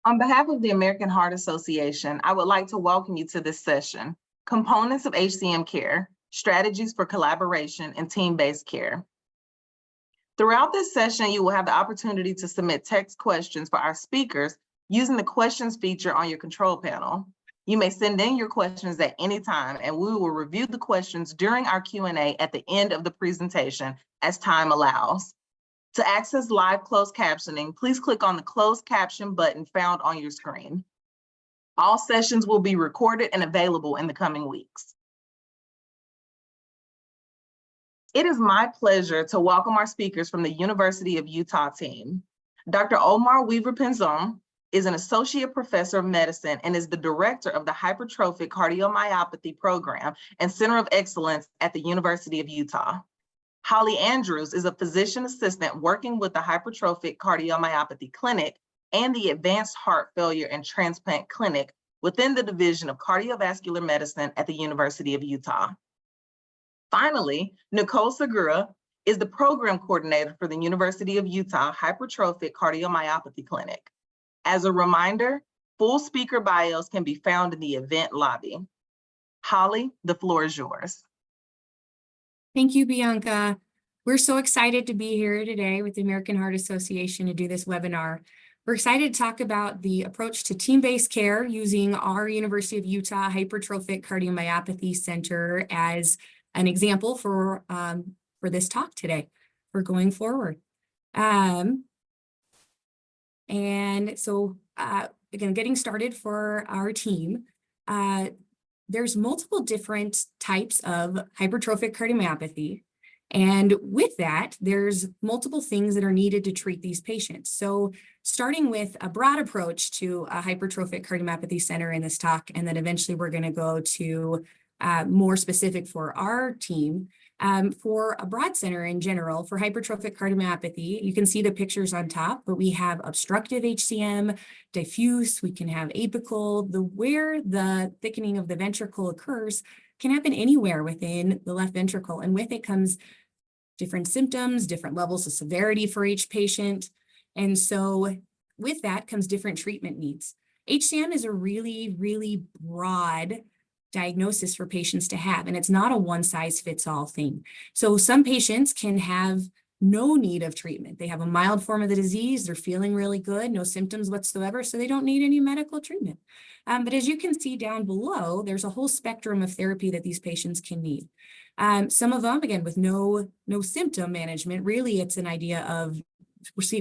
On behalf of the American Heart Association, I would like to welcome you to this session, Components of HCM Care, Strategies for Collaboration and Team-Based Care. Throughout this session, you will have the opportunity to submit text questions for our speakers using the questions feature on your control panel. You may send in your questions at any time, and we will review the questions during our Q&A at the end of the presentation as time allows. To access live closed captioning, please click on the closed caption button found on your screen. All sessions will be recorded and available in the coming weeks. It is my pleasure to welcome our speakers from the University of Utah team. Dr. Omar Weaver-Pinzon is an associate professor of medicine and is the director of the Hypertrophic Cardiomyopathy Program and Center of Excellence at the University of Utah. Holly Andrews is a physician assistant working with the Hypertrophic Cardiomyopathy Clinic and the Advanced Heart Failure and Transplant Clinic within the Division of Cardiovascular Medicine at the University of Utah. Finally, Nicole Segura is the program coordinator for the University of Utah Hypertrophic Cardiomyopathy Clinic. As a reminder, full speaker bios can be found in the event lobby. Holly, the floor is yours. Thank you, Bianca. We're so excited to be here today with the American Heart Association to do this webinar. We're excited to talk about the approach to team-based care using our University of Utah Hypertrophic Cardiomyopathy Center as an example for this talk today. We're going forward. And so, again, getting started for our team, there's multiple different types of hypertrophic cardiomyopathy. And with that, there's multiple things that are needed to treat these patients. So starting with a broad approach to a hypertrophic cardiomyopathy center in this talk, and then eventually we're going to go to more specific for our team. For a broad center in general, for hypertrophic cardiomyopathy, you can see the pictures on top, but we have obstructive HCM, diffuse, we can have apical. Where the thickening of the ventricle occurs can happen anywhere within the left ventricle, and with it comes different symptoms, different levels of severity for each patient. And so with that comes different treatment needs. HCM is a really, really broad diagnosis for patients to have, and it's not a one-size-fits-all thing. So some patients can have no need of treatment. They have a mild form of the disease, they're feeling really good, no symptoms whatsoever, so they don't need any medical treatment. But as you can see down below, there's a whole spectrum of therapy that these patients can need. Some of them, again, with no symptom management, really it's an idea of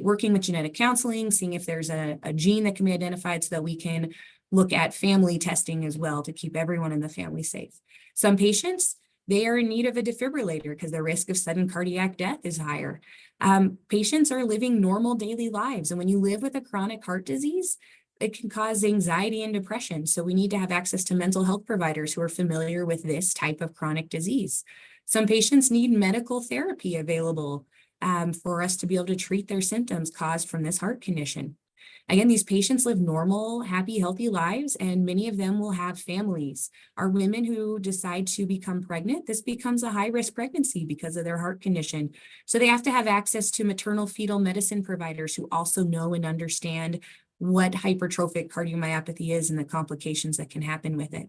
working with genetic counseling, seeing if there's a gene that can be identified so that we can look at family testing as well to keep everyone in the family safe. Some patients, they are in need of a defibrillator because the risk of sudden cardiac death is higher. Patients are living normal daily lives. And when you live with a chronic heart disease, it can cause anxiety and depression. So we need to have access to mental health providers who are familiar with this type of chronic disease. Some patients need medical therapy available for us to be able to treat their symptoms caused from this heart condition. Again, these patients live normal, happy, healthy lives, and many of them will have families. Our women who decide to become pregnant, this becomes a high-risk pregnancy because of their heart condition. So they have to have access to maternal fetal medicine providers who also know and understand what hypertrophic cardiomyopathy is and the complications that can happen with it.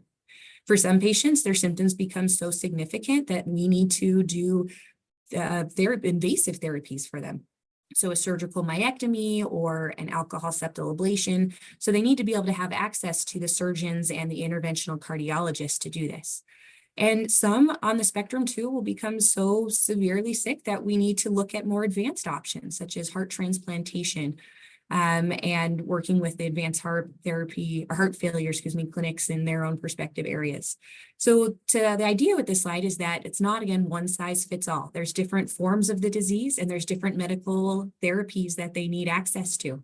For some patients, their symptoms become so significant that we need to do invasive therapies for them. So a surgical myectomy or an alcohol septal ablation. So they need to be able to have access to the surgeons and the interventional cardiologists to do this. And some on the spectrum too will become so severely sick that we need to look at more advanced options, such as heart transplantation, and working with the advanced heart failure clinics in their own respective areas. So the idea with this slide is that it's not, again, one size fits all. There's different forms of the disease and there's different medical therapies that they need access to.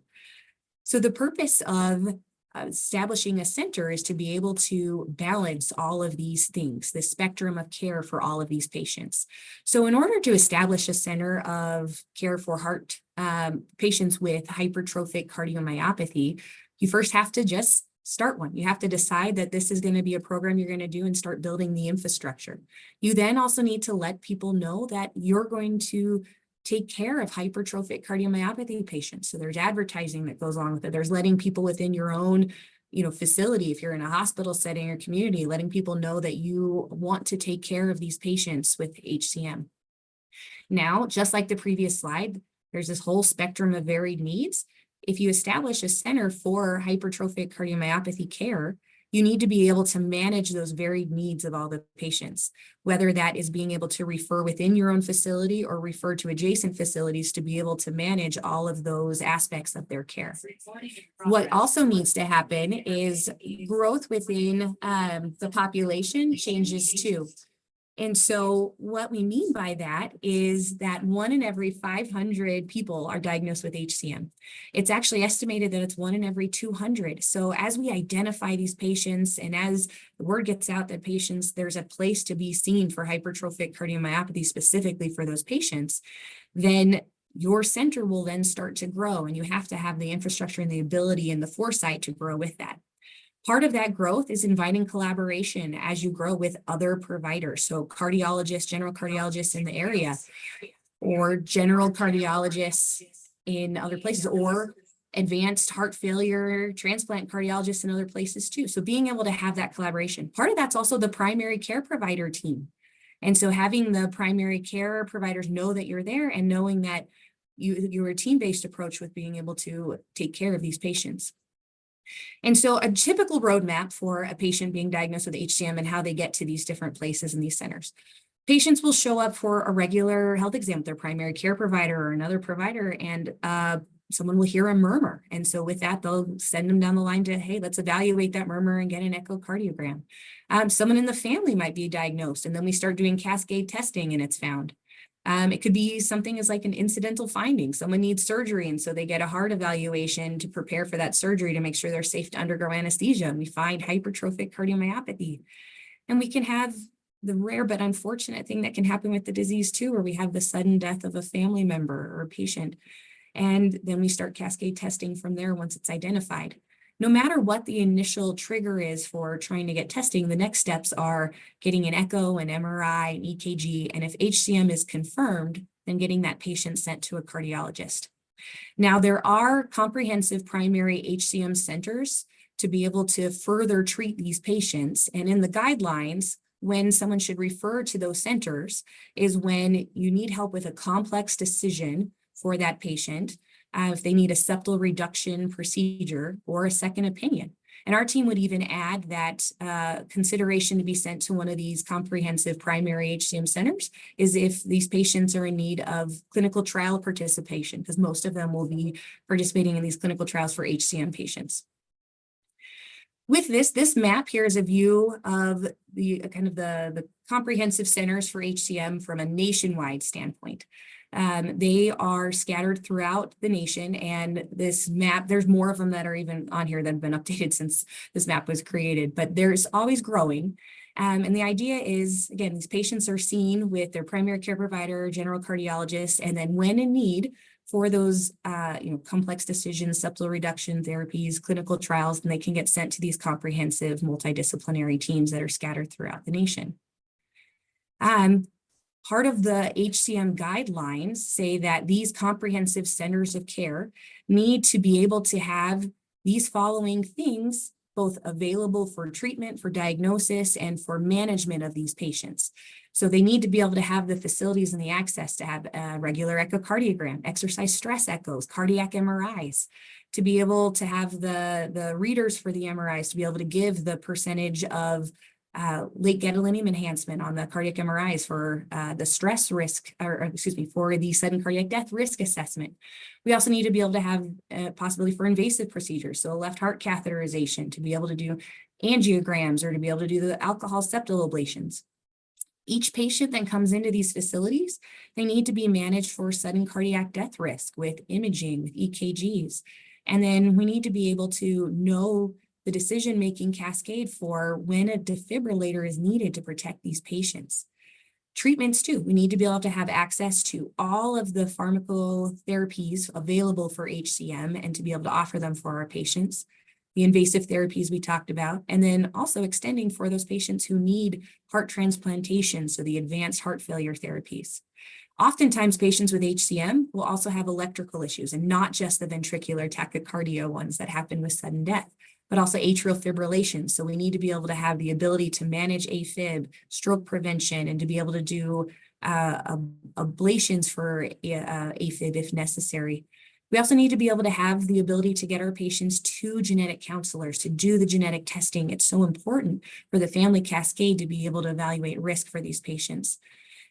So the purpose of establishing a center is to be able to balance all of these things, the spectrum of care for all of these patients. So in order to establish a center of care for heart patients with hypertrophic cardiomyopathy, you first have to just start one. You have to decide that this is going to be a program you're going to do and start building the infrastructure. You then also need to let people know that you're going to take care of hypertrophic cardiomyopathy patients. So there's advertising that goes along with it. There's letting people within your own facility, if you're in a hospital setting or community, letting people know that you want to take care of these patients with HCM. Now, just like the previous slide, there's this whole spectrum of varied needs. If you establish a center for hypertrophic cardiomyopathy care, you need to be able to manage those varied needs of all the patients, whether that is being able to refer within your own facility or refer to adjacent facilities to be able to manage all of those aspects of their care. What also needs to happen is growth within the population changes too. And so what we mean by that is that 1 in every 500 people are diagnosed with HCM. It's actually estimated that it's 1 in every 200. So as we identify these patients and as the word gets out that patients, there's a place to be seen for hypertrophic cardiomyopathy specifically for those patients, then your center will then start to grow, and you have to have the infrastructure and the ability and the foresight to grow with that. Part of that growth is inviting collaboration as you grow with other providers. So cardiologists, general cardiologists in the area, or general cardiologists in other places, or advanced heart failure transplant cardiologists in other places too. So being able to have that collaboration. Part of that's also the primary care provider team. And so having the primary care providers know that you're there and knowing that you're a team-based approach with being able to take care of these patients. And so a typical roadmap for a patient being diagnosed with HCM and how they get to these different places in these centers. Patients will show up for a regular health exam with their primary care provider or another provider, and someone will hear a murmur. And so with that, they'll send them down the line to, hey, let's evaluate that murmur and get an echocardiogram. Someone in the family might be diagnosed, and then we start doing cascade testing and it's found. It could be something as like an incidental finding. Someone needs surgery, and so they get a heart evaluation to prepare for that surgery to make sure they're safe to undergo anesthesia. And we find hypertrophic cardiomyopathy. And we can have the rare but unfortunate thing that can happen with the disease too, where we have the sudden death of a family member or a patient. And then we start cascade testing from there once it's identified. No matter what the initial trigger is for trying to get testing, the next steps are getting an echo, an MRI, an EKG, and if HCM is confirmed, then getting that patient sent to a cardiologist. Now, there are comprehensive primary HCM centers to be able to further treat these patients, and in the guidelines, when someone should refer to those centers is when you need help with a complex decision for that patient, if they need a septal reduction procedure or a second opinion. And our team would even add that consideration to be sent to one of these comprehensive primary HCM centers is if these patients are in need of clinical trial participation, because most of them will be participating in these clinical trials for HCM patients. With this map here is a view of the kind of the comprehensive centers for HCM from a nationwide standpoint. They are scattered throughout the nation, and this map, there's more of them that are even on here that have been updated since this map was created, but there's always growing. And the idea is, again, these patients are seen with their primary care provider, general cardiologist, and then when in need for those complex decisions, septal reduction therapies, clinical trials, then they can get sent to these comprehensive multidisciplinary teams that are scattered throughout the nation. Part of the HCM guidelines say that these comprehensive centers of care need to be able to have these following things both available for treatment, for diagnosis, and for management of these patients. So they need to be able to have the facilities and the access to have a regular echocardiogram, exercise stress echoes, cardiac MRIs, to be able to have the readers for the MRIs, to be able to give the percentage of late gadolinium enhancement on the cardiac MRIs for the stress risk, for the sudden cardiac death risk assessment. We also need to be able to have a possibility for invasive procedures, so a left heart catheterization, to be able to do angiograms or to be able to do the alcohol septal ablations. Each patient that comes into these facilities, they need to be managed for sudden cardiac death risk with imaging, with EKGs. And then we need to be able to know the decision-making cascade for when a defibrillator is needed to protect these patients. Treatments too, we need to be able to have access to all of the pharmacotherapies available for HCM and to be able to offer them for our patients. The invasive therapies we talked about, and then also extending for those patients who need heart transplantation, so the advanced heart failure therapies. Oftentimes, patients with HCM will also have electrical issues, and not just the ventricular tachycardia ones that happen with sudden death, but also atrial fibrillation. So we need to be able to have the ability to manage AFib, stroke prevention, and to be able to do ablations for AFib if necessary. We also need to be able to have the ability to get our patients to genetic counselors to do the genetic testing. It's so important for the family cascade to be able to evaluate risk for these patients.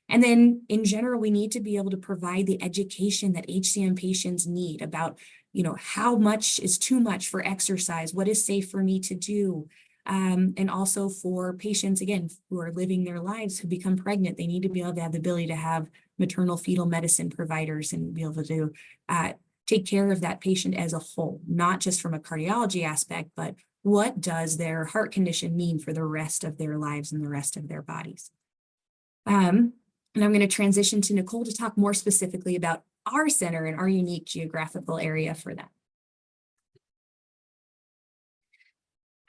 And then in general, we need to be able to provide the education that HCM patients need about, how much is too much for exercise, what is safe for me to do. And also for patients, again, who are living their lives, who become pregnant, they need to be able to have the ability to have maternal fetal medicine providers and be able to take care of that patient as a whole, not just from a cardiology aspect, but what does their heart condition mean for the rest of their lives and the rest of their bodies. And I'm going to transition to Nicole to talk more specifically about our center and our unique geographical area for that.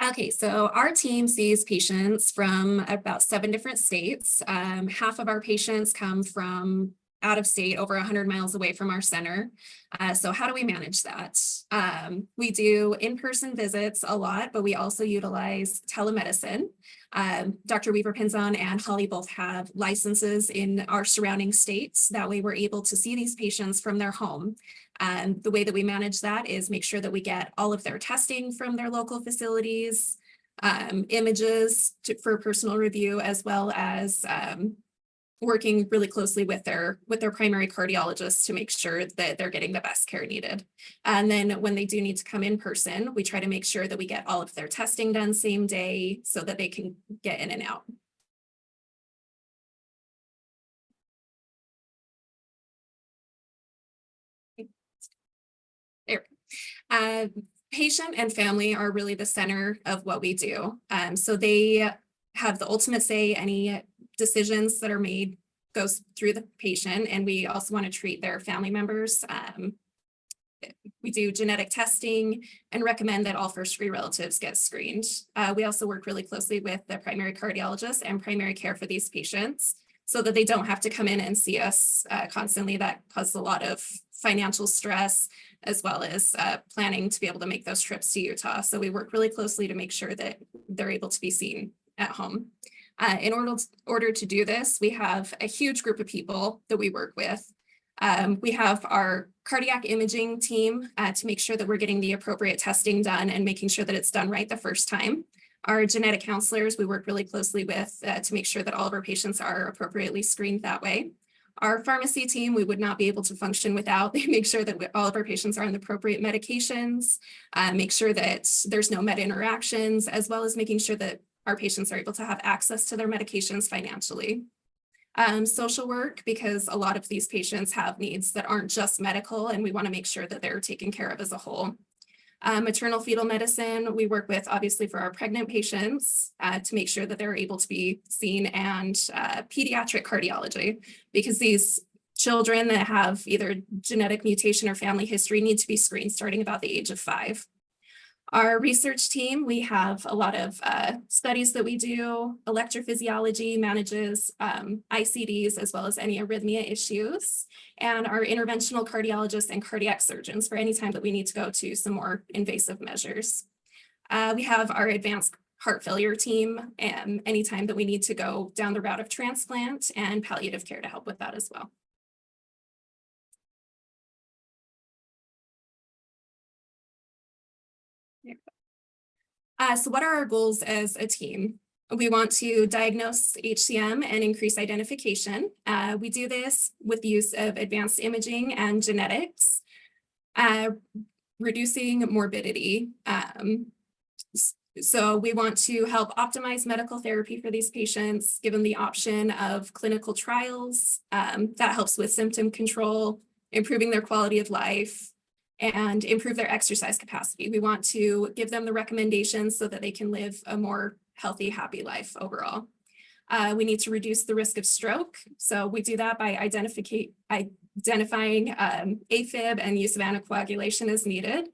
Okay, so our team sees patients from about 7 different states. Half of our patients come from out of state, over 100 miles away from our center. So how do we manage that? We do in-person visits a lot, but we also utilize telemedicine. Dr. Weaver-Pinzon and Holly both have licenses in our surrounding states. That way we're able to see these patients from their home. The way that we manage that is make sure that we get all of their testing from their local facilities, images for personal review, as well as working really closely with their primary cardiologist to make sure that they're getting the best care needed. And then when they do need to come in person, we try to make sure that we get all of their testing done same day so that they can get in and out. There. Patient and family are really the center of what we do. So they have the ultimate say. Any decisions that are made goes through the patient, and we also want to treat their family members. We do genetic testing and recommend that all first-degree relatives get screened. We also work really closely with the primary cardiologist and primary care for these patients so that they don't have to come in and see us constantly. That causes a lot of financial stress, as well as planning to be able to make those trips to Utah. So we work really closely to make sure that they're able to be seen at home. In order to do this, we have a huge group of people that we work with. We have our cardiac imaging team to make sure that we're getting the appropriate testing done and making sure that it's done right the first time. Our genetic counselors, we work really closely with to make sure that all of our patients are appropriately screened that way. Our pharmacy team, we would not be able to function without. They make sure that all of our patients are on the appropriate medications, make sure that there's no med interactions, as well as making sure that our patients are able to have access to their medications financially. Social work, because a lot of these patients have needs that aren't just medical, and we want to make sure that they're taken care of as a whole. Maternal fetal medicine, we work with obviously for our pregnant patients to make sure that they're able to be seen, and pediatric cardiology, because these children that have either genetic mutation or family history need to be screened starting about the age of 5. Our research team, we have a lot of studies that we do. Electrophysiology manages ICDs as well as any arrhythmia issues, and our interventional cardiologists and cardiac surgeons for any time that we need to go to some more invasive measures. We have our advanced heart failure team, and anytime that we need to go down the route of transplant, and palliative care to help with that as well. So what are our goals as a team? We want to diagnose HCM and increase identification. We do this with the use of advanced imaging and genetics, reducing morbidity. So we want to help optimize medical therapy for these patients, give them the option of clinical trials that helps with symptom control, improving their quality of life, and improve their exercise capacity. We want to give them the recommendations so that they can live a more healthy, happy life overall. We need to reduce the risk of stroke. So we do that by identifying AFib and use of anticoagulation as needed.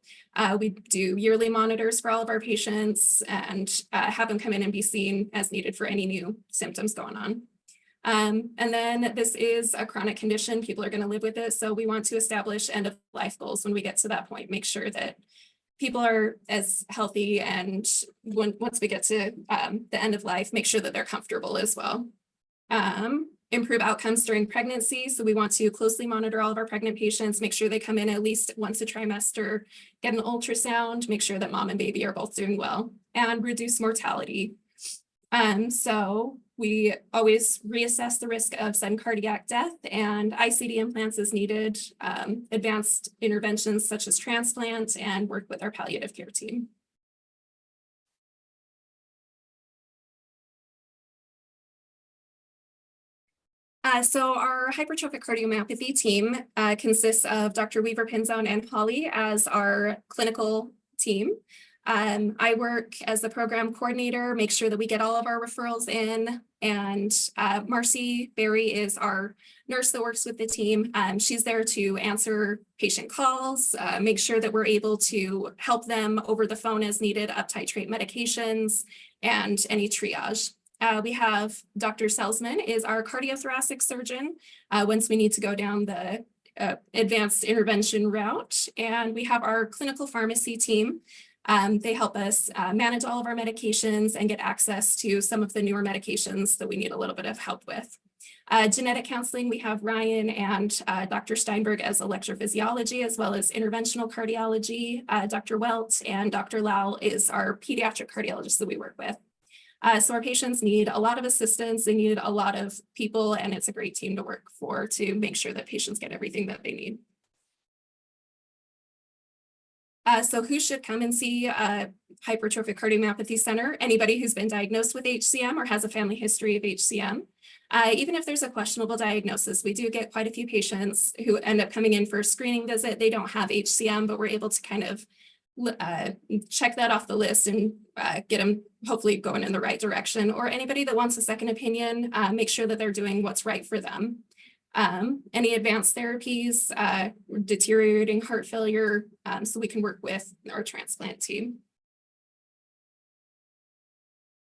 We do yearly monitors for all of our patients and have them come in and be seen as needed for any new symptoms going on. And then this is a chronic condition. People are going to live with it. So we want to establish end of life goals when we get to that point, make sure that people are as healthy, and once we get to the end of life, make sure that they're comfortable as well. Improve outcomes during pregnancy. So we want to closely monitor all of our pregnant patients, make sure they come in at least once a trimester, get an ultrasound, make sure that mom and baby are both doing well, and reduce mortality. So we always reassess the risk of sudden cardiac death and ICD implants as needed, advanced interventions such as transplant, and work with our palliative care team. So our hypertrophic cardiomyopathy team consists of Dr. Weaver Pinzon and Holly as our clinical team. I work as the program coordinator, make sure that we get all of our referrals in, and Marcy Berry is our nurse that works with the team. She's there to answer patient calls, make sure that we're able to help them over the phone as needed, up-titrate medications, and any triage. We have Dr. Salzman is our cardiothoracic surgeon once we need to go down the advanced intervention route. And we have our clinical pharmacy team. They help us manage all of our medications and get access to some of the newer medications that we need a little bit of help with. Genetic counseling, we have Ryan and Dr. Steinberg as electrophysiology, as well as interventional cardiology. Dr. Welt and Dr. Lau is our pediatric cardiologist that we work with. So our patients need a lot of assistance, they need a lot of people, and it's a great team to work for to make sure that patients get everything that they need. So who should come and see Hypertrophic Cardiomyopathy Center? Anybody who's been diagnosed with HCM or has a family history of HCM. Even if there's a questionable diagnosis, we do get quite a few patients who end up coming in for a screening visit. They don't have HCM, but we're able to kind of check that off the list and get them hopefully going in the right direction. Or anybody that wants a second opinion, make sure that they're doing what's right for them. Any advanced therapies, deteriorating heart failure, so we can work with our transplant team.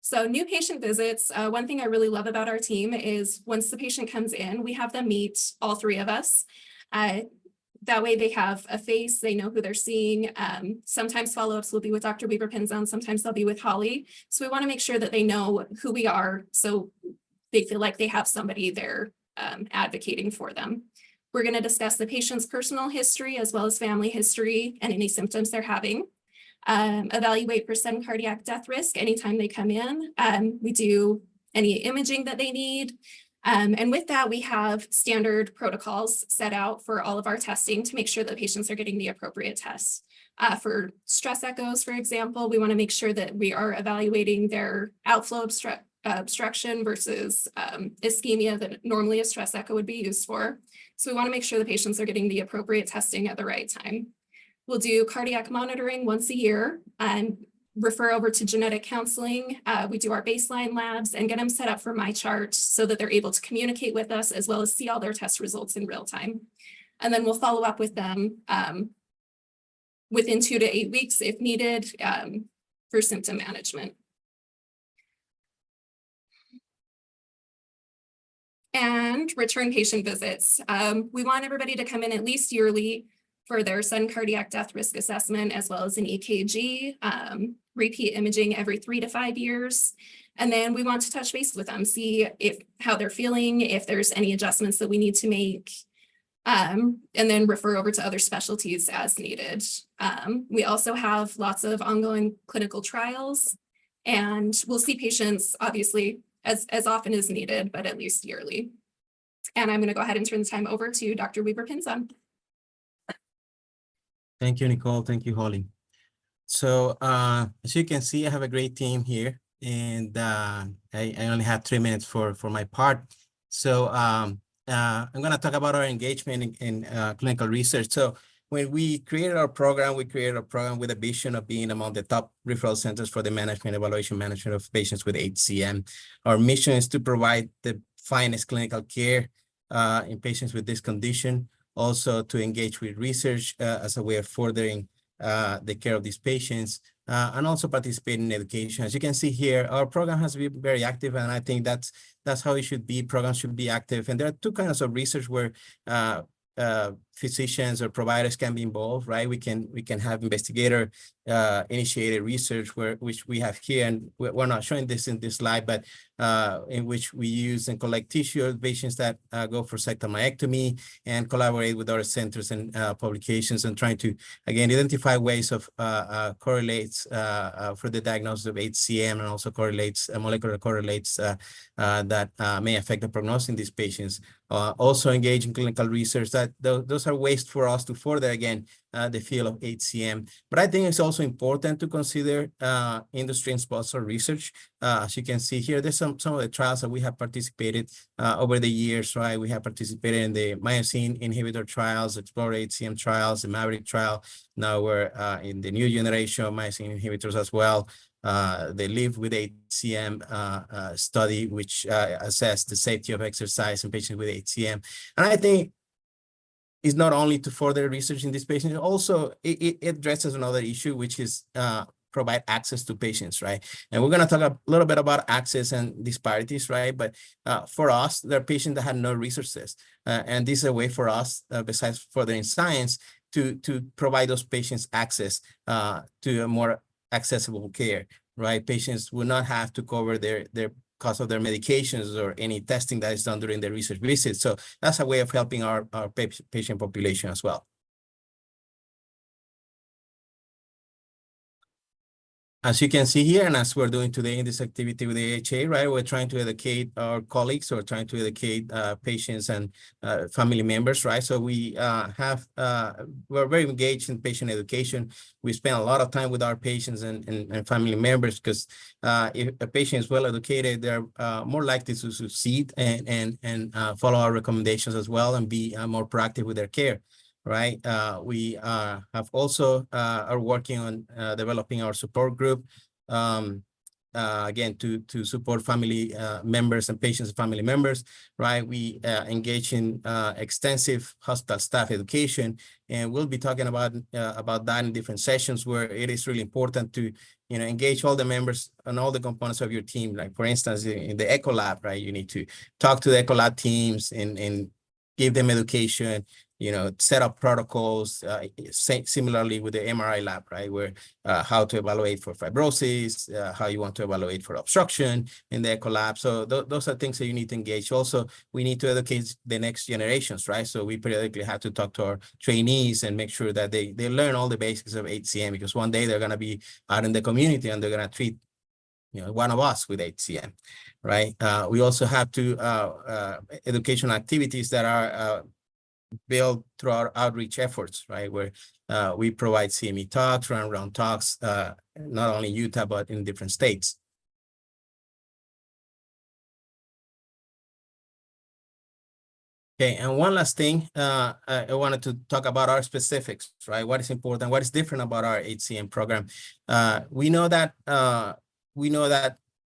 So new patient visits, one thing I really love about our team is once the patient comes in, we have them meet all three of us. That way they have a face, they know who they're seeing. Sometimes follow-ups will be with Dr. Weaver Pinzon, sometimes they'll be with Holly. So we want to make sure that they know who we are, so they feel like they have somebody there advocating for them. We're going to discuss the patient's personal history as well as family history and any symptoms they're having. Evaluate % cardiac death risk anytime they come in. We do any imaging that they need. And with that, we have standard protocols set out for all of our testing to make sure that patients are getting the appropriate tests. For stress echoes, for example, we want to make sure that we are evaluating their outflow obstruction versus ischemia that normally a stress echo would be used for. So we want to make sure the patients are getting the appropriate testing at the right time. We'll do cardiac monitoring once a year and refer over to genetic counseling. We do our baseline labs and get them set up for MyChart so that they're able to communicate with us as well as see all their test results in real time. And then we'll follow up with them within 2 to 8 weeks if needed for symptom management. And return patient visits. We want everybody to come in at least yearly for their sudden cardiac death risk assessment, as well as an EKG, repeat imaging every 3 to 5 years. And then we want to touch base with them, see how they're feeling, if there's any adjustments that we need to make, and then refer over to other specialties as needed. We also have lots of ongoing clinical trials, and we'll see patients obviously as often as needed, but at least yearly. And I'm going to go ahead and turn the time over to Dr. Weaver Pinzon. Thank you, Nicole. Thank you, Holly. So as you can see, I have a great team here, and I only have 3 minutes for my part. So I'm going to talk about our engagement in clinical research. So when we created our program, with a vision of being among the top referral centers for the management, evaluation, management of patients with HCM. Our mission is to provide the finest clinical care in patients with this condition. Also to engage with research as a way of furthering the care of these patients, and also participate in education. As you can see here, our program has been very active, and I think that's how it should be. Programs should be active. And there are two kinds of research where physicians or providers can be involved, right? We can have investigator initiated research which we have here, and we're not showing this in this slide, but in which we use and collect tissue of patients that go for septal myectomy and collaborate with other centers and publications, and trying to again identify ways of correlates for the diagnosis of HCM, and also correlates molecular correlates that may affect the prognosis in these patients. Also engage in clinical research. That those are ways for us to further again the field of HCM. But I think it's also important to consider industry and sponsor research. As you can see here, there's some of the trials that we have participated over the years, right? We have participated in the myosin inhibitor trials, Explore HCM trials, the Maverick trial. Now we're in the new generation of myosin inhibitors as well. The Live with HCM study, which assessed the safety of exercise in patients with HCM. And I think it's not only to further research in these patients, also it addresses another issue, which is provide access to patients, right? And we're going to talk a little bit about access and disparities, right? But for us, there are patients that have no resources. And this is a way for us, besides furthering science, to provide those patients access to a more accessible care, right? Patients will not have to cover their cost of their medications or any testing that is done during the research visit. So that's a way of helping our patient population as well. As you can see here, and as we're doing today in this activity with the AHA, right, we're trying to educate our colleagues, or trying to educate patients and family members, right? So we we're very engaged in patient education. We spend a lot of time with our patients and family members, because if a patient is well educated, they're more likely to succeed and follow our recommendations as well, and be more proactive with their care. Right. We have also are working on developing our support group, again, to support family members and patients and family members, right? We engage in extensive hospital staff education, and we'll be talking about that in different sessions, where it is really important to, you know, engage all the members and all the components of your team. Like, for instance, in the Echo Lab, right? You need to talk to the Echo Lab teams and give them education, you know, set up protocols, similarly with the MRI lab, right? Where how to evaluate for fibrosis, how you want to evaluate for obstruction in the Echo Lab. So those are things that you need to engage. Also, we need to educate the next generations, right? So we periodically have to talk to our trainees and make sure that they learn all the basics of HCM, because one day they're going to be out in the community and they're going to treat, you know, one of us with HCM, right? We also have to educational activities that are built through our outreach efforts, right? Where we provide CME talks, round talks, not only Utah, but in different states. Okay, and one last thing, I wanted to talk about our specifics, right? What is important, what is different about our HCM program? We know that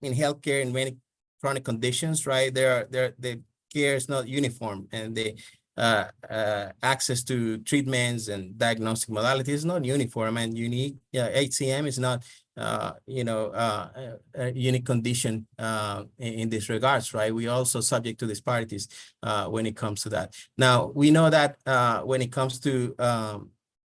in healthcare, in many chronic conditions, right, the care is not uniform, and the access to treatments and diagnostic modalities is not uniform and unique. HCM is not, a unique condition in this regards, right? We also subject to disparities when it comes to that. Now, we know that when it comes to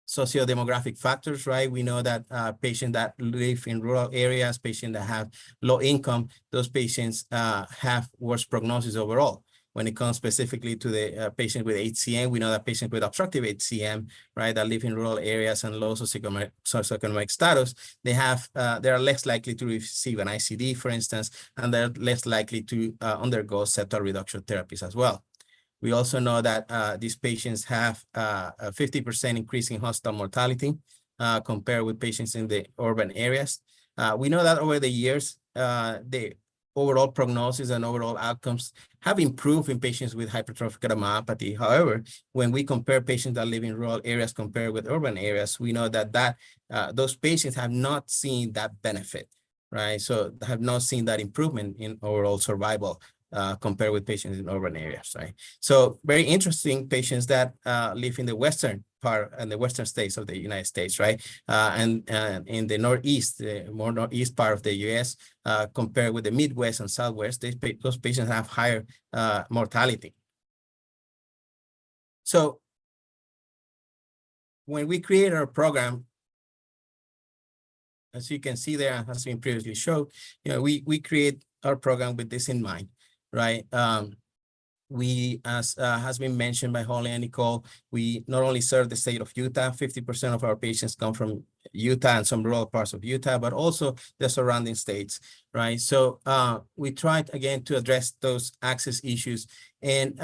socio-demographic factors, right? We know that patients that live in rural areas, patients that have low income, those patients have worse prognosis overall. When it comes specifically to the patient with HCM, we know that patients with obstructive HCM, right, that live in rural areas and low socioeconomic status, they are less likely to receive an ICD, for instance, and they're less likely to undergo septal reduction therapies as well. We also know that these patients have a 50% increase in hospital mortality compared with patients in the urban areas. We know that over the years, the overall prognosis and overall outcomes have improved in patients with hypertrophic cardiomyopathy. However, when we compare patients that live in rural areas compared with urban areas, we know that those patients have not seen that benefit, right? So have not seen that improvement in overall survival compared with patients in urban areas, right? So very interesting, patients that live in the western part and the western states of the United States, right? And in the northeast, the more northeast part of the U.S., compared with the Midwest and Southwest, those patients have higher mortality. So when we create our program, as you can see there, has been previously shown, we create our program with this in mind, right? We, as has been mentioned by Holly and Nicole, we not only serve the state of Utah, 50% of our patients come from Utah and some rural parts of Utah, but also the surrounding states, right? So we tried again to address those access issues, and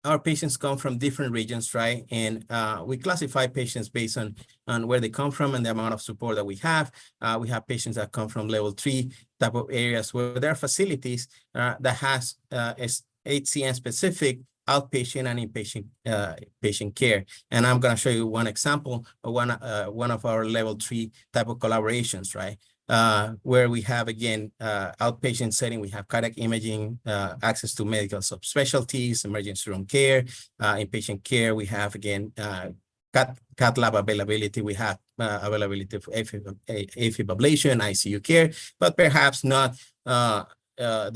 our patients come from different regions, right? And we classify patients based on where they come from and the amount of support that we have. We have patients that come from level 3 type of areas where there are facilities that has HCM specific outpatient and inpatient patient care. And I'm gonna show you one example of one of our level 3 type of collaborations, right? Where we have, again, outpatient setting, we have cardiac imaging, access to medical subspecialties, emergency room care, inpatient care. We have, again, cath lab availability. We have availability for AFib ablation, ICU care, but perhaps not the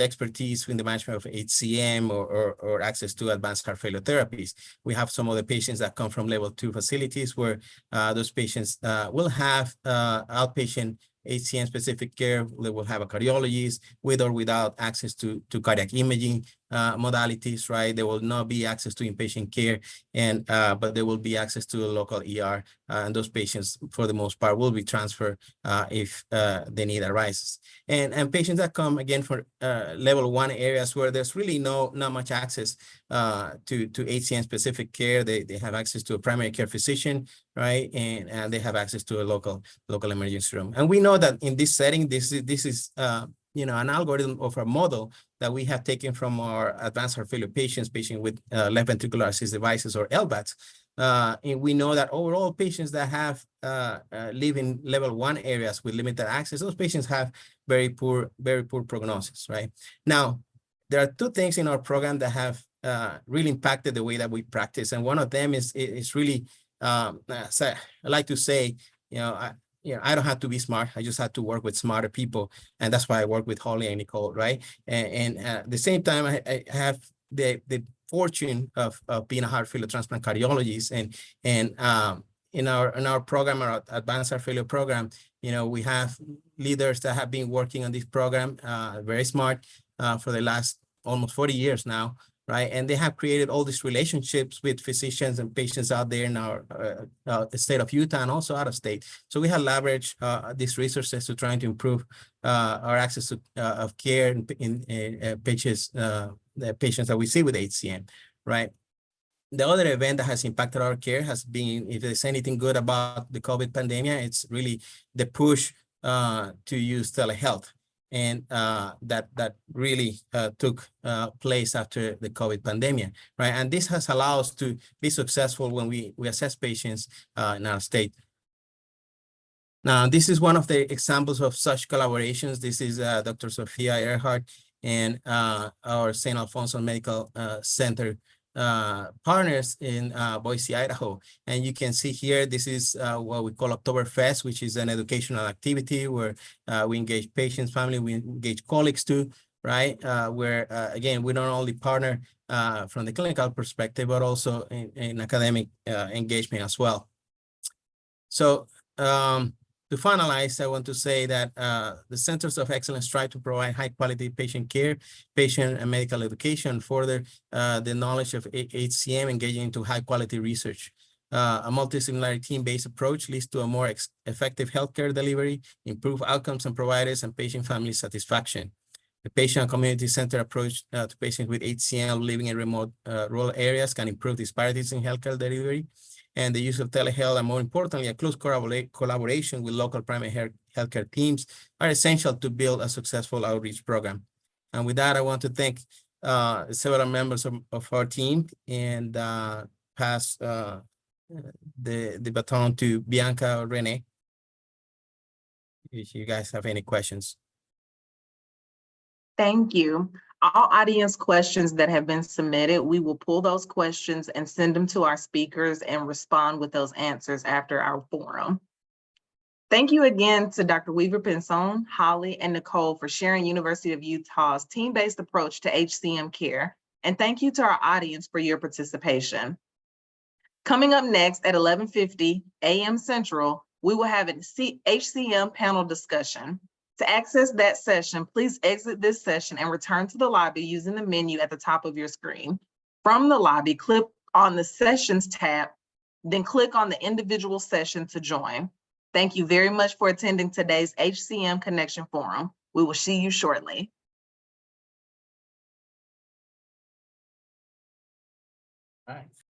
expertise in the management of HCM or access to advanced heart failure therapies. We have some of the patients that come from level 2 facilities where those patients will have outpatient HCM specific care. They will have a cardiologist with or without access to cardiac imaging modalities, right? There will not be access to inpatient care, and but there will be access to a local ER, and those patients, for the most part, will be transferred if the need arises. And patients that come again for level 1 areas where there's really not much access to HCM specific care. They have access to a primary care physician, right? And they have access to a local emergency room. And we know that in this setting, this is an algorithm of a model that we have taken from our advanced heart failure patients with left ventricular assist devices, or LVADs. And we know that overall patients that have live in level 1 areas with limited access, those patients have very poor prognosis, right? Now, there are 2 things in our program that have really impacted the way that we practice. And one of them is really, I like to say, I don't have to be smart. I just have to work with smarter people. And that's why I work with Holly and Nicole, right? And at the same time, I have the fortune of being a heart failure transplant cardiologist. And in our program, our advanced heart failure program, we have leaders that have been working on this program, very smart, for the last almost 40 years now, right? And they have created all these relationships with physicians and patients out there in our the state of Utah and also out of state. So we have leveraged these resources to trying to improve our access to of care in patients, the patients that we see with HCM, right? The other event that has impacted our care has been, if there's anything good about the COVID pandemic, it's really the push to use telehealth. And that really took place after the COVID pandemic, right? And this has allowed us to be successful when we assess patients in our state. Now, this is one of the examples of such collaborations. This is Dr. Sophia Earhart and our St. Alfonso Medical Center partners in Boise, Idaho. And you can see here, this is what we call Oktoberfest, which is an educational activity where we engage patients, family, we engage colleagues too, right? Where, again, we not only partner from the clinical perspective, but also in academic engagement as well. So to finalize, I want to say that the Centers of Excellence strive to provide high quality patient care, patient and medical education, further the knowledge of HCM, engaging into high quality research. A multidisciplinary team-based approach leads to a more effective healthcare delivery, improve outcomes and providers and patient family satisfaction. The patient and community-centered approach to patients with HCM living in remote rural areas can improve disparities in healthcare delivery. And the use of telehealth, and more importantly, a close collaboration with local primary healthcare teams are essential to build a successful outreach program. And with that, I want to thank several members of our team and pass the baton to Bianca or Renee, if you guys have any questions. Thank you. All audience questions that have been submitted, we will pull those questions and send them to our speakers and respond with those answers after our forum. Thank you again to Dr. Weaver Pinzon, Holly, and Nicole for sharing University of Utah's team-based approach to HCM care. And thank you to our audience for your participation. Coming up next at 11:50 a.m. Central, we will have an HCM panel discussion. To access that session, please exit this session and return to the lobby using the menu at the top of your screen. From the lobby, click on the Sessions tab, then click on the individual session to join. Thank you very much for attending today's HCM Connection Forum. We will see you shortly. All right.